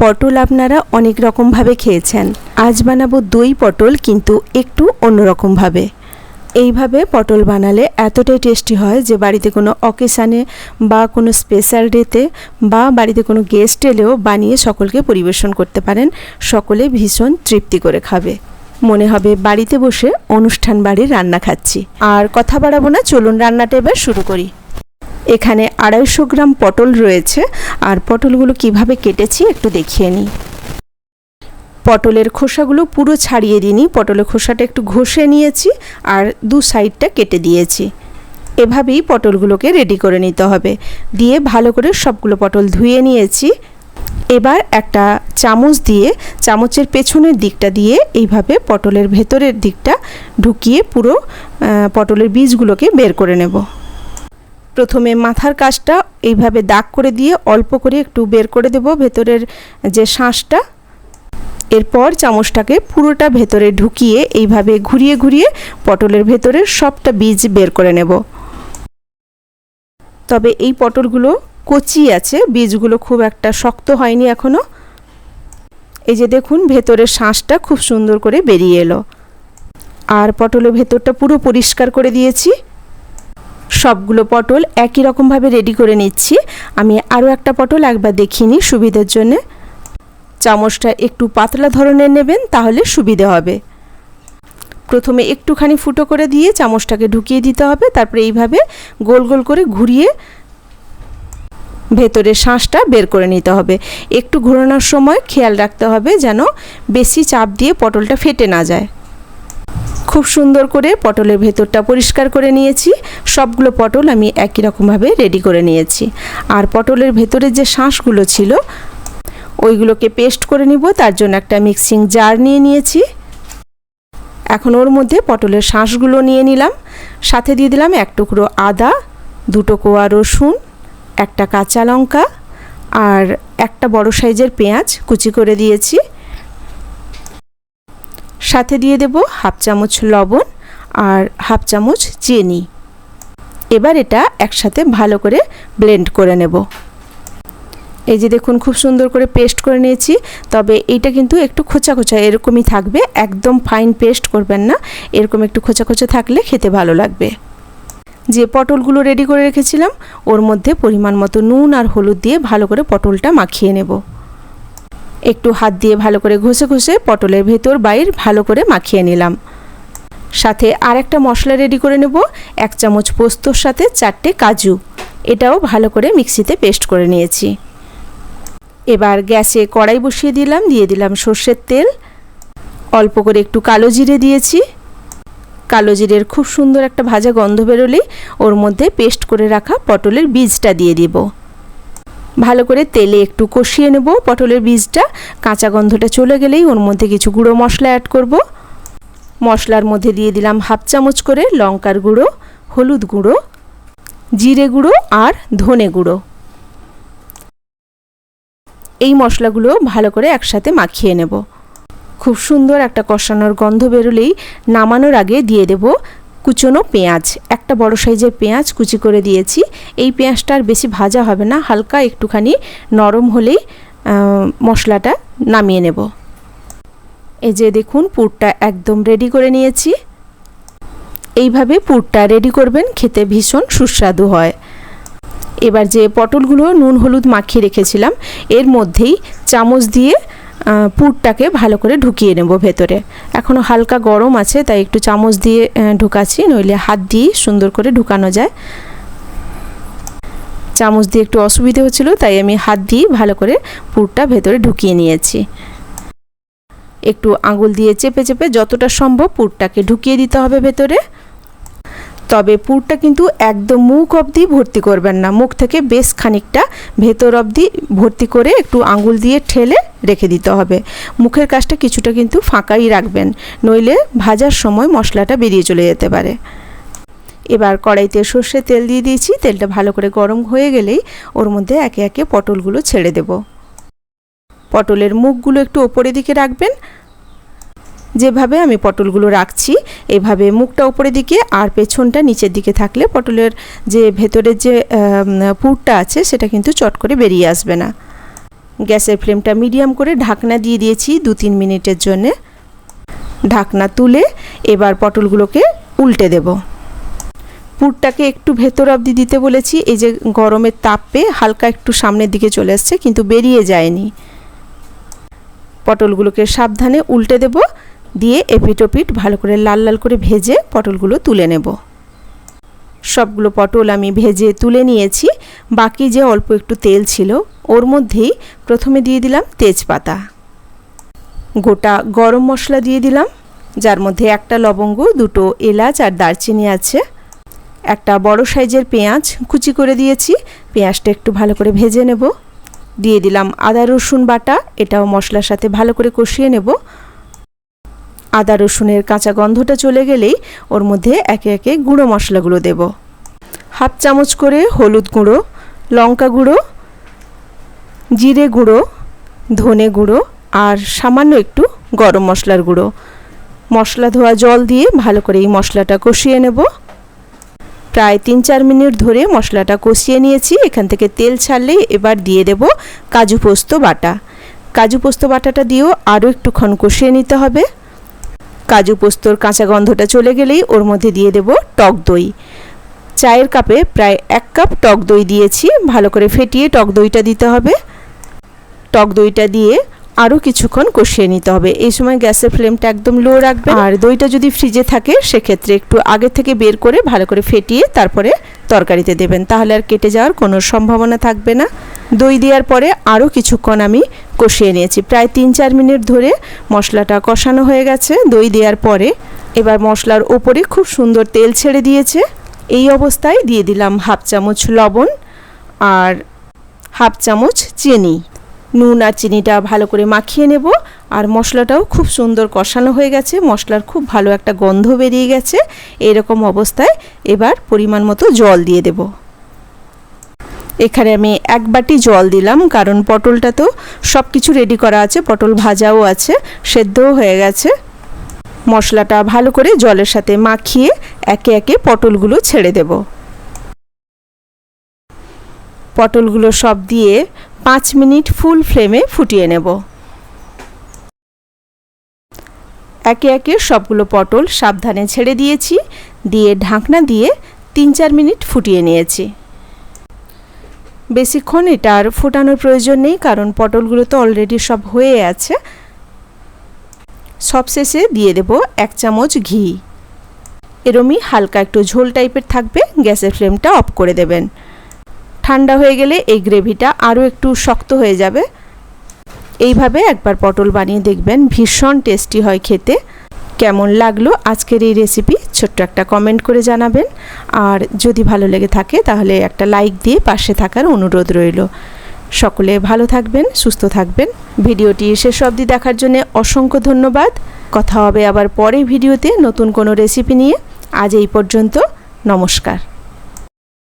পটল আপনারা অনেক রকমভাবে খেয়েছেন। আজ বানাবো দই পটল, কিন্তু একটু অন্যরকমভাবে। এইভাবে পটল বানালে এতটাই টেস্টি হয় যে বাড়িতে কোনো অকেশানে বা কোনো স্পেশাল ডেতে বা বাড়িতে কোনো গেস্ট এলেও বানিয়ে সকলকে পরিবেশন করতে পারেন। সকলে ভীষণ তৃপ্তি করে খাবে, মনে হবে বাড়িতে বসে অনুষ্ঠান বাড়ির রান্না খাচ্ছি। আর কথা বাড়াবো না, চলুন রান্নাটা এবার শুরু করি। এখানে 250 গ্রাম পটল রয়েছে, আর পটলগুলো কিভাবে কেটেছি একটু দেখিয়ে নিই। পটলের খোসাগুলো পুরো ছাড়িয়ে দিইনি, পটলের খোসাটা একটু ঘষে নিয়েছি আর দু সাইডটা কেটে দিয়েছি। এভাবেই পটলগুলোকে রেডি করে নিতে হবে। দিয়ে ভালো করে সবগুলো পটল ধুয়ে নিয়েছি। এবার একটা চামচ দিয়ে চামচের পেছনের দিকটা দিয়ে এইভাবে পটলের ভেতরের দিকটা ঢুকিয়ে পুরো পটলের বীজগুলোকে বের করে নেব। প্রথমে মাথার কাছটা এইভাবে দাগ করে দিয়ে অল্প করে একটু বের করে দেব ভেতরের যে শাঁসটা। এরপর চামচটাকে পুরোটা ভেতরে ঢুকিয়ে এইভাবে ঘুরিয়ে ঘুরিয়ে পটলের ভেতরের সবটা বীজ বের করে নেব। তবে এই পটলগুলো কচি আছে, বীজগুলো খুব একটা শক্ত হয়নি এখনও। এই যে দেখুন, ভেতরের শাঁসটা খুব সুন্দর করে বেরিয়ে এলো। আর পটলের ভেতরটা পুরো পরিষ্কার করে দিয়েছি। সবগুলো পটল একই রকমভাবে রেডি করে নিচ্ছি। আমি আরও একটা পটল একবার দেখিয়ে নিই সুবিধার জন্যে। চামচটা একটু পাতলা ধরনের নেবেন, তাহলে সুবিধে হবে। প্রথমে একটুখানি ফুটো করে দিয়ে চামচটাকে ঢুকিয়ে দিতে হবে। তারপরে এইভাবে গোল গোল করে ঘুরিয়ে ভেতরের শাঁসটা বের করে নিতে হবে। একটু ঘোরানোর সময় খেয়াল রাখতে হবে যেন বেশি চাপ দিয়ে পটলটা ফেটে না যায়। খুব সুন্দর করে পটলের ভেতরটা পরিষ্কার করে নিয়েছি। সবগুলো পটল আমি একই রকমভাবে রেডি করে নিয়েছি। আর পটলের ভেতরের যে শাঁসগুলো ছিল ওইগুলোকে পেস্ট করে নিব। তার জন্য একটা মিক্সিং জার নিয়ে নিয়েছি। এখন ওর মধ্যে পটলের শাঁসগুলো নিয়ে নিলাম। সাথে দিয়ে দিলাম 1 টুকরো আদা, 2 কোয়া রসুন, একটা কাঁচা লঙ্কা আর একটা বড় সাইজের পেঁয়াজ কুচি করে দিয়েছি। সাথে দিয়ে দেব 1/2 চামচ লবণ আর 1/2 চামচ চিনি। এবার এটা একসাথে ভালো করে ব্লেন্ড করে নেব। এই যে দেখুন, খুব সুন্দর করে পেস্ট করে নিয়েছি। তবে এইটা কিন্তু একটু খোঁচা খোঁচা এরকমই থাকবে, একদম ফাইন পেস্ট করবেন না। এরকম একটু খোঁচা খোঁচা থাকলে খেতে ভালো লাগবে। যে পটলগুলো রেডি করে রেখেছিলাম ওর মধ্যে পরিমাণ মতো নুন আর হলুদ দিয়ে ভালো করে পটলটা মাখিয়ে নেব। একটু হাত দিয়ে ভালো করে ঘষে ঘষে পটলের ভেতর বাইর ভালো করে মাখিয়ে নিলাম। সাথে আর একটা মশলা রেডি করে নেব। 1 চামচ পোস্তর সাথে 4টে কাজু, এটাও ভালো করে মিক্সিতে পেস্ট করে নিয়েছি। এবার গ্যাসে কড়াই বসিয়ে দিলাম, দিয়ে দিলাম সর্ষের তেল। অল্প করে একটু কালো জিরে দিয়েছি। কালো জিরের খুব সুন্দর একটা ভাজা গন্ধ বেরোলেই ওর মধ্যে পেস্ট করে রাখা পটলের বীজটা দিয়ে দিব। ভালো করে তেলে একটু কষিয়ে নেব পটলের বীজটা। কাঁচা গন্ধটা চলে গেলেই ওর মধ্যে কিছু গুঁড়ো মশলা অ্যাড করব। মশলার মধ্যে দিয়ে দিলাম 1/2 চামচ করে লঙ্কার গুঁড়ো, হলুদ গুঁড়ো, জিরে গুঁড়ো আর ধনে গুঁড়ো। এই মশলাগুলো ভালো করে একসাথে মাখিয়ে নেব। খুব সুন্দর একটা কষানোর গন্ধ বেরোলেই নামানোর আগে দিয়ে দেব কুচনো পেঁয়াজ। একটা বড় সাইজের পেঁয়াজ কুচি করে দিয়েছি। এই পেঁয়াজটা আর বেশি ভাজা হবে না, হালকা একটুখানি নরম হলেই মশলাটা নামিয়ে নেব। এই যে দেখুন, পুরটা একদম রেডি করে নিয়েছি। এইভাবে পুরটা রেডি করবেন, খেতে ভীষণ সুস্বাদু হয়। এবার যে পটলগুলো নুন হলুদ মাখিয়ে রেখেছিলাম এর মধ্যেই চামচ দিয়ে পুরটাকে ভালো করে ঢুকিয়ে নেব ভেতরে। এখনও হালকা গরম আছে তাই একটু চামচ দিয়ে ঢুকাচ্ছি, নইলে হাত দিয়ে সুন্দর করে ঢুকানো যায়। চামচ দিয়ে একটু অসুবিধে হচ্ছিল তাই আমি হাত দিয়ে ভালো করে পুরটা ভেতরে ঢুকিয়ে নিয়েছি। একটু আঙুল দিয়ে চেপে চেপে যতটা সম্ভব পুরটাকে ঢুকিয়ে দিতে হবে ভেতরে। তবে পুরটা কিন্তু একদম মুখ অবধি ভর্তি করবেন না, মুখ থেকে বেশ খানিকটা ভেতর অবধি ভর্তি করে একটু আঙুল দিয়ে ঠেলে রেখে দিতে হবে। মুখের কাছটা কিছুটা কিন্তু ফাঁকাই রাখবেন, নইলে ভাজার সময় মশলাটা বেরিয়ে চলে যেতে পারে। এবার কড়াইতে সর্ষের তেল দিয়ে দিয়েছি। তেলটা ভালো করে গরম হয়ে গেলেই ওর মধ্যে একে একে পটলগুলো ছেড়ে দেব। পটলের মুখগুলো একটু ওপরের দিকে রাখবেন। যেভাবে আমি পটলগুলো রাখছি এভাবে মুখটা উপরের দিকে আর পেছনটা নিচের দিকে থাকলে পটলের যে ভেতরের যে পুরটা আছে সেটা কিন্তু চট করে বেরিয়ে আসবে না। গ্যাসের ফ্লেমটা মিডিয়াম করে ঢাকনা দিয়ে দিয়েছি 2-3 মিনিটের জন্যে। ঢাকনা তুলে এবার পটলগুলোকে উল্টে দেব। পুরটাকে একটু ভেতর অবধি দিতে বলেছি, এই যে গরমের তাপে হালকা একটু সামনের দিকে চলে আসছে কিন্তু বেরিয়ে যায়নি। পটলগুলোকে সাবধানে উল্টে দেব, দিয়ে এপিট ওপিট ভালো করে লাল লাল করে ভেজে পটলগুলো তুলে নেব। সবগুলো পটল আমি ভেজে তুলে নিয়েছি। বাকি যে অল্প একটু তেল ছিল ওর মধ্যেই প্রথমে দিয়ে দিলাম তেজপাতা, গোটা গরম মশলা দিয়ে দিলাম, যার মধ্যে একটা লবঙ্গ, 2টো এলাচ আর দারচিনি আছে। একটা বড় সাইজের পেঁয়াজ কুচি করে দিয়েছি, পেঁয়াজটা একটু ভালো করে ভেজে নেব। দিয়ে দিলাম আদা রসুন বাটা, এটাও মশলার সাথে ভালো করে কষিয়ে নেব। আদা রসুনের কাঁচা গন্ধটা চলে গেলেই ওর মধ্যে একে একে গুঁড়ো মশলাগুলো দেব। 1/2 চামচ করে হলুদ গুঁড়ো, লঙ্কা গুঁড়ো, জিরে গুঁড়ো, ধনে গুঁড়ো আর সামান্য একটু গরম মশলার গুঁড়ো। মশলা ধোয়া জল দিয়ে ভালো করে এই মশলাটা কষিয়ে নেব। প্রায় 3-4 মিনিট ধরে মশলাটা কষিয়ে নিয়েছি। এখান থেকে তেল ছাড়লেই এবার দিয়ে দেব কাজু পোস্ত বাটা। কাজু পোস্ত বাটাটা দিয়েও আরও একটুক্ষণ কষিয়ে নিতে হবে। কাজু পোস্তর কাঁচা গন্ধটা চলে গেলেই ওর মধ্যে দিয়ে দেব টক দই। চায়ের কাপে প্রায় 1 কাপ টক দই দিয়েছি, ভালো করে ফেটিয়ে টক দইটা দিতে হবে। টক দইটা দিয়ে আরও কিছুক্ষণ কষিয়ে নিতে হবে। এই সময় গ্যাসের ফ্লেমটা একদম লো রাখবে। আর দইটা যদি ফ্রিজে থাকে সেক্ষেত্রে একটু আগে থেকে বের করে ভালো করে ফেটিয়ে তারপরে তরকারিতে দেবেন, তাহলে আর কেটে যাওয়ার কোনো সম্ভাবনা থাকবে না। দই দেওয়ার পরে আরও কিছুক্ষণ আমি কষিয়ে নিয়েছি, প্রায় 3-4 মিনিট ধরে মশলাটা কষানো হয়ে গেছে। দই দেওয়ার পরে এবার মশলার ওপরে খুব সুন্দর তেল ছেড়ে দিয়েছে। এই অবস্থায় দিয়ে দিলাম 1/2 চামচ লবণ আর 1/2 চামচ চিনি। নুন আর চিনিটা ভালো করে মাখিয়ে নেব। আর মশলাটাও খুব সুন্দর কষানো হয়ে গেছে, মশলার খুব ভালো একটা গন্ধ বেরিয়ে গেছে। এরকম অবস্থায় এবার পরিমাণ মতো জল দিয়ে দেব। এখানে আমি 1 বাটি জল দিলাম, কারণ পটলটা তো সব কিছু রেডি করা আছে, পটল ভাজাও আছে, সেদ্ধও হয়ে গেছে। মশলাটা ভালো করে জলের সাথে মাখিয়ে একে একে পটলগুলো ছেড়ে দেব। পটলগুলো সব দিয়ে 5 মিনিট ফুল ফ্লেমে ফুটিয়ে নেব। একে একে সবগুলো পটল সাবধানে ছেড়ে দিয়েছি, দিয়ে ঢাকনা দিয়ে 3-4 মিনিট ফুটিয়ে নিয়েছি। বেশিক্ষণ এটা আর ফোটানোর প্রয়োজন নেই, কারণ পটলগুলো তো অলরেডি সব হয়ে আছে। সবশেষে দিয়ে দেব 1 চামচ ঘি। এরমই হালকা একটু ঝোল টাইপের থাকবে। গ্যাসের ফ্লেমটা অফ করে দেবেন। ঠান্ডা হয়ে গেলে এই গ্রেভিটা আরও একটু শক্ত হয়ে যাবে। এইভাবে একবার পটল বানিয়ে দেখবেন, ভীষণ টেস্টি হয় খেতে। কেমন লাগলো আজকের এই রেসিপি ছোট্ট একটা কমেন্ট করে জানাবেন। আর যদি ভালো লেগে থাকে তাহলে একটা লাইক দিয়ে পাশে থাকার অনুরোধ রইল। সকলে ভালো থাকবেন, সুস্থ থাকবেন। ভিডিওটি শেষ অবধি দেখার জন্য অসংখ্য ধন্যবাদ। কথা হবে আবার পরের ভিডিওতে নতুন কোনো রেসিপি নিয়ে। আজ এই পর্যন্ত, নমস্কার।